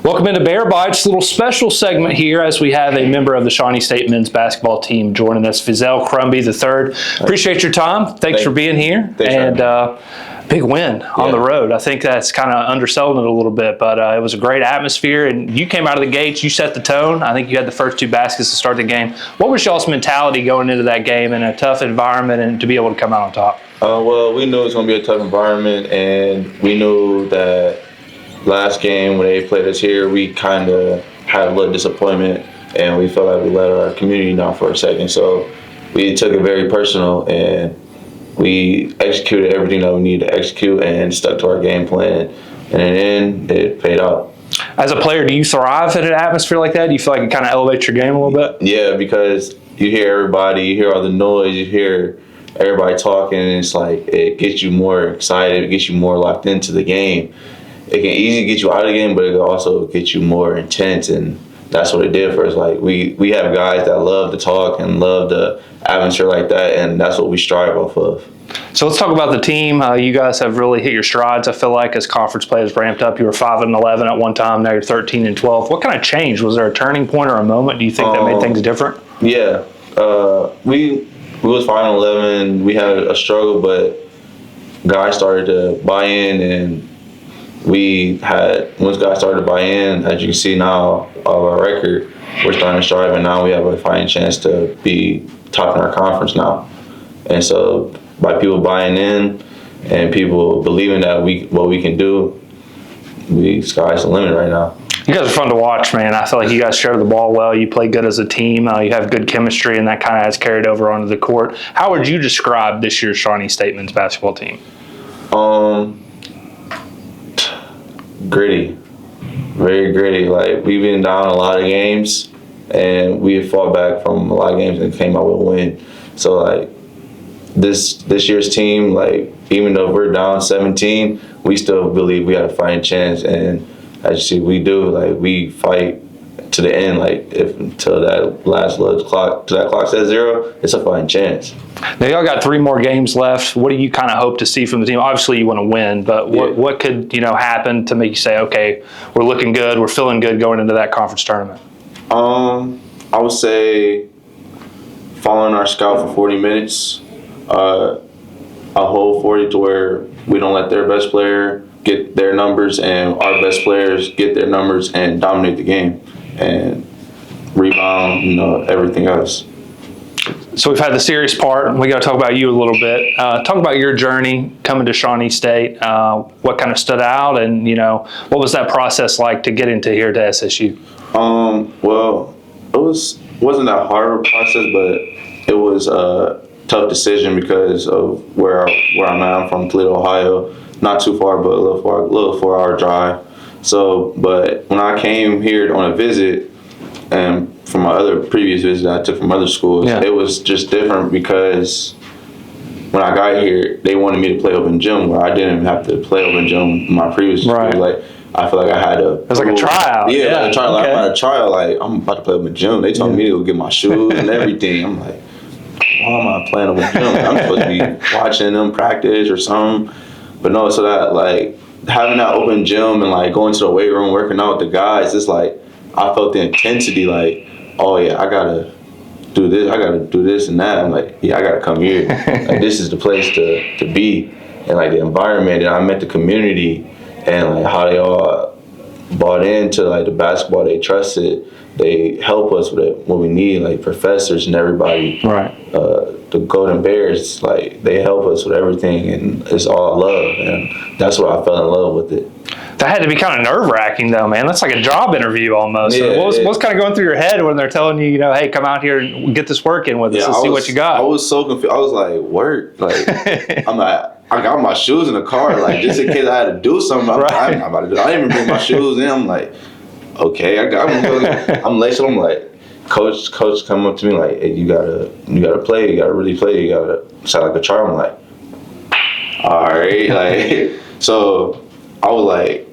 Welcome into Bear Bites, a little special segment here as we have a member of the Shawnee State men's basketball team joining us, Feisal Crumby III. Appreciate your time. Thanks for being here. Big win on the road. I think that's kind of underselling it a little bit, but it was a great atmosphere, and you came out of the gates, you set the tone. I think you had the first 2 baskets to start the game. What was y'all's mentality going into that game in a tough environment and to be able to come out on top? Well, we knew it was going to be a tough environment, and we knew that last game when they played us here, we kind of had a little disappointment, and we felt like we let our community down for a second. So we took it very personal, and we executed everything that we needed to execute and stuck to our game plan. And in the end, it paid off. As a player, do you thrive in an atmosphere like that? Do you feel like it kind of elevates your game a little bit? Yeah, because you hear everybody, you hear all the noise, you hear everybody talking, and it's like it gets you more excited, it gets you more locked into the game. It can easily get you out of the game, but it can also get you more intense, and that's what it did for us. Like we have guys that love to talk and love the atmosphere like that, and that's what we strive off of. So let's talk about the team. You guys have really hit your strides. I feel like as conference play has ramped up, you were 5-11 at one time. Now you're 13-12. What kind of change? Was there a turning point or a moment? Do you think that made things different? Yeah, we was 5-11. We had a struggle, but guys started to buy in, and once guys started to buy in, as you can see now, our record, we're starting to strive, and now we have a fighting chance to be top in our conference now. And so by people buying in and people believing that what we can do, sky's the limit right now. You guys are fun to watch, man. I feel like you guys share the ball well. You play good as a team. You have good chemistry, and that kind of has carried over onto the court. How would you describe this year's Shawnee State men's basketball team? Gritty, very gritty. Like, we've been down a lot of games, and we fought back from a lot of games and came out with a win. So, like, this year's team, like, even though we're down 17, we still believe we have a fighting chance. And as you see, we do. Like, we fight to the end. Like, until that last little clock, till that clock says 0, it's a fighting chance. Now, y'all got 3 more games left. What do you kind of hope to see from the team? Obviously, you want to win, but what could happen to make you say, okay, we're looking good, we're feeling good going into that conference tournament? I would say following our scout for 40 minutes, a whole 40 to where we don't let their best player get their numbers and our best players get their numbers and dominate the game and rebound, everything else. So we've had the serious part, and we got to talk about you a little bit. Talk about your journey coming to Shawnee State. What kind of stood out, and what was that process like to get into here to SSU? Well, it wasn't that hard of a process, but it was a tough decision because of where I'm at. I'm from Toledo, Ohio, not too far, but a little 4-hour drive. So, but when I came here on a visit, and from my other previous visits I took from other schools, it was just different because when I got here, they wanted me to play open gym where I didn't have to play open gym in my previous school. Like, I feel like I had to. It was like a tryout. Yeah, like a tryout. Okay. I had a tryout. Like, I'm about to play open gym. They told me to go get my shoes and everything. I'm like, why am I playing open gym? Like, I'm supposed to be watching them practice or something. But no, so that, like, having that open gym and, like, going to the weight room, working out with the guys, it's like, I felt the intensity, like, oh yeah, I gotta do this, I gotta do this and that. I'm like, yeah, I gotta come here. Like, this is the place to be. And like the environment, and I met the community, and like how they all bought into like the basketball, they trusted, they help us with what we need, like professors and everybody. The Golden Bears, like, they help us with everything, and it's all love, and that's what I fell in love with it. That had to be kind of nerve-wracking, though, man. That's like a job interview almost. Yeah, so what's kind of going through your head when they're telling you, hey, come out here and get this work in with us and see what you got? I was so confused. I was like, work? Like, I'm like, I got my shoes in the car, like, just in case I had to do something. I'm not about to do it. I didn't even bring my shoes in. I'm like, okay, I got them. I'm late, so I'm like, coach come up to me like, hey, you gotta play, you gotta really play, you gotta sound like a charm. I'm like, all right, like, so I was like,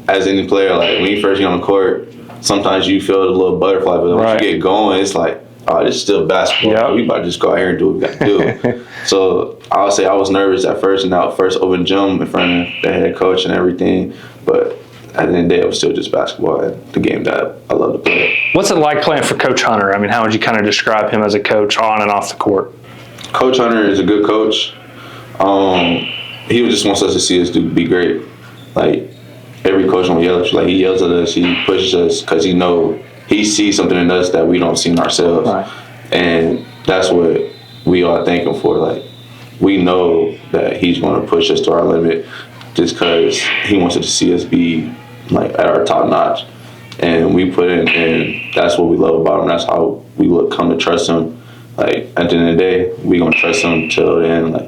as any player, like, when you first get on the court, sometimes you feel a little butterfly, but once you get going, it's like, oh, this is still basketball. Yep. We about to just go out here and do what we got to do. So I would say I was nervous at first, and that first open gym in front of the head coach and everything. But at the end of the day, it was still just basketball and the game that I love to play. What's it like playing for Coach Hunter? I mean, how would you kind of describe him as a coach on and off the court? Coach Hunter is a good coach. He just wants us to see us be great. Like, every coach won't yell at you. Like, he yells at us, he pushes us because he sees something in us that we don't see in ourselves. Right. And that's what we are thanking for. Like, we know that he's going to push us to our limit just because he wants us to see us be, like, at our top notch. And we put in, and that's what we love about him. That's how we would come to trust him. Like, at the end of the day, we going to trust him till the end. Like,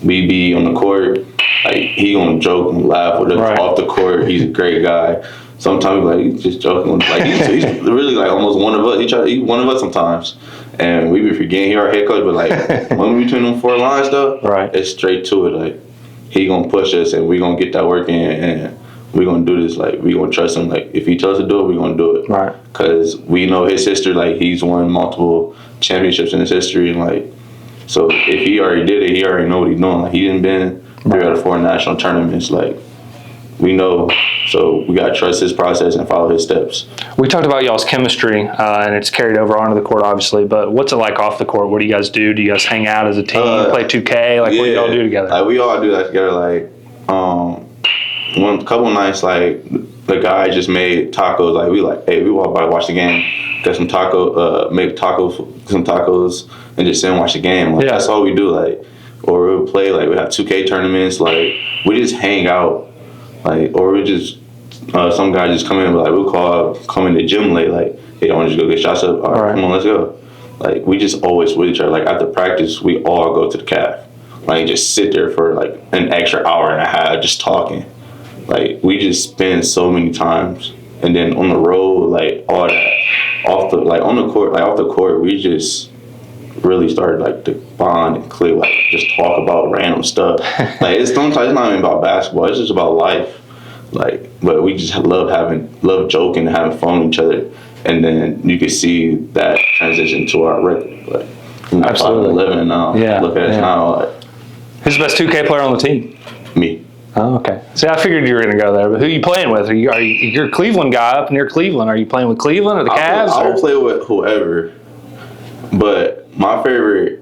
we be on the court, like, he gonna joke and laugh with us. Right. Off the court. He's a great guy. Sometimes, like, he's just joking. Like, he's really, like, almost one of us. He's one of us sometimes. And we be forgetting he our head coach, but, like, when we between them 4 lines, though, right, it's straight to it. Like, he gonna push us, and we gonna get that work in, and we gonna do this. Like, we gonna trust him. Like, if he tells us to do it, we gonna do it. Right. Because we know his history. Like, he's won multiple championships in his history, and, like, so if he already did it, he already know what he's doing. Like, he didn't been 3 out of 4 national tournaments. Like, we know, so we gotta trust his process and follow his steps. We talked about y'all's chemistry, and it's carried over onto the court, obviously. But what's it like off the court? What do you guys do? Do you guys hang out as a team, play 2K? Like, yeah, what do y'all do together? Like, we all do that together. Like, one couple nights, like, the guy just made tacos. Like, we like, hey, we walk by to watch the game, get some make some tacos, and just sit and watch the game. Like, that's all we do. Like, or we'll play, like, we have 2K tournaments. Like, we just hang out. Like, or we just some guy just come in, like, we'll come in the gym late. Like, hey, I want to just go get shots up. All right, come on, let's go. Like, we just always with each other. Like, after practice, we all go to the caf. Like, just sit there for like an extra hour and a half just talking. Like, we just spend so many times, and then on the road, like, all that off the court, we just really started, like, to bond and click, like, just talk about random stuff. Like, it's not even about basketball, it's just about life. Like, but we just love joking and having fun with each other, and then you can see that transition to our record. Like, absolutely, 11 now. Yeah, look at us now. Like, who's the best 2K player on the team? Me. Oh, okay. See, I figured you were going to go there, but who are you playing with? You're a Cleveland guy up near Cleveland. Are you playing with Cleveland or the Cavs? I'll play with whoever, but my favorite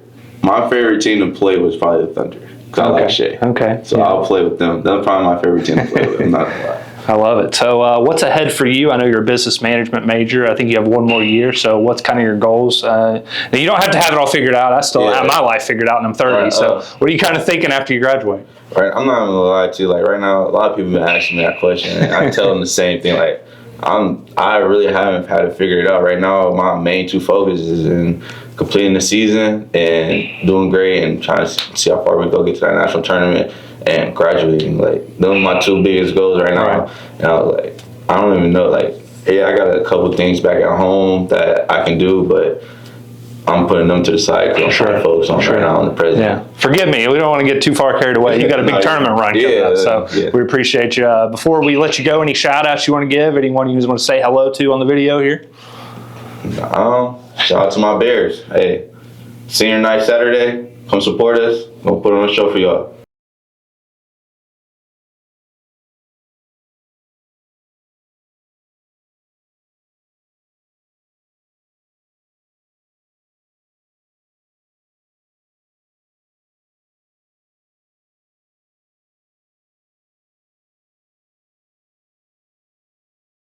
team to play was probably the Thunder, because I like Shea. Okay. So I'll play with them. That's probably my favorite team to play with. I'm not gonna lie. I love it. So what's ahead for you? I know you're a business management major. I think you have 1 more year. So what's kind of your goals? Now, you don't have to have it all figured out. I still have my life figured out, and I'm 30. Right, so what are you kind of thinking after you graduate? Right, I'm not gonna lie to you. Like, right now, a lot of people have been asking me that question, and I tell them the same thing. Like, I really haven't had it figured out. Right now, my main 2 focuses is in completing the season and doing great, and trying to see how far we go get to that national tournament and graduating. Like, those are my 2 biggest goals right now. Right. And I was like, I don't even know. Like, yeah, I got a couple things back at home that I can do, but I'm putting them to the side because I'm trying to focus on right now in the present. Yeah. Forgive me. We don't want to get too far carried away. You got a big tournament run coming up, so we appreciate you. Before we let you go, any shout-outs you want to give? Anyone you want to say hello to on the video here? Shout out to my Bears. Hey, senior night Saturday. Come support us. We'll put on a show for y'all.